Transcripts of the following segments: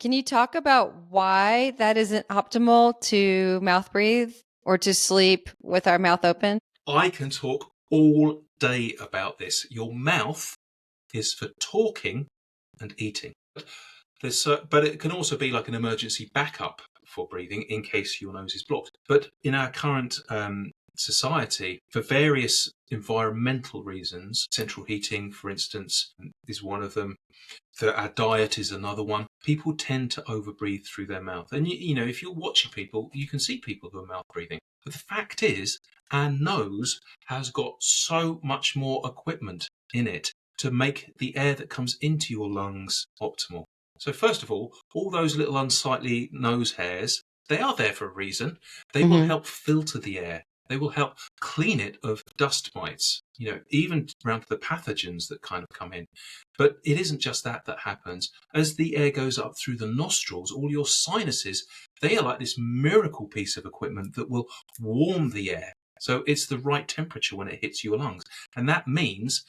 Can you talk about why that isn't optimal to mouth breathe or to sleep with our mouth open? I can talk all day about this. Your mouth is for talking and eating. But it can also be like an emergency backup for breathing in case your nose is blocked. But in our current society, for various environmental reasons, central heating, for instance, is one of them. Our diet is another one. People tend to overbreathe through their mouth. And, you know, if you're watching people, you can see people who are mouth breathing. But the fact is, our nose has got so much more equipment in it to make the air that comes into your lungs optimal. So first of all those little unsightly nose hairs, they are there for a reason. They will Mm-hmm. help filter the air. They will help clean it of dust mites, you know, even around to the pathogens that kind of come in. But it isn't just that happens. As the air goes up through the nostrils, all your sinuses, they are like this miracle piece of equipment that will warm the air. So it's the right temperature when it hits your lungs. And that means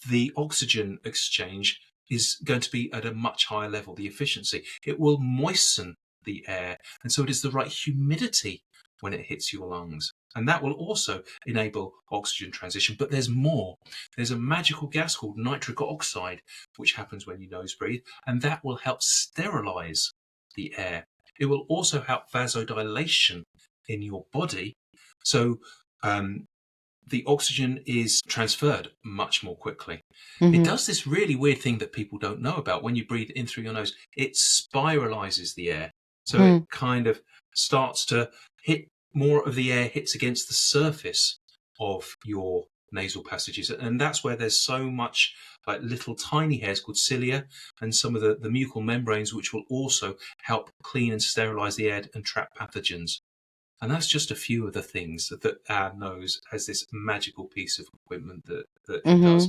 the oxygen exchange is going to be at a much higher level, the efficiency. It will moisten the air. And so it is the right humidity when it hits your lungs. And that will also enable oxygen transition. But there's more. There's a magical gas called nitric oxide, which happens when you nose breathe, and that will help sterilize the air. It will also help vasodilation in your body. So the oxygen is transferred much more quickly. It Mm-hmm. does this really weird thing that people don't know about. When you breathe in through your nose, it spiralizes the air. So it Hmm. kind of starts to hit, more of the air hits against the surface of your nasal passages. And that's where there's so much like little tiny hairs called cilia and some of the mucal membranes, which will also help clean and sterilize the air and trap pathogens. And that's just a few of the things that our nose has, this magical piece of equipment that it Mm-hmm. does.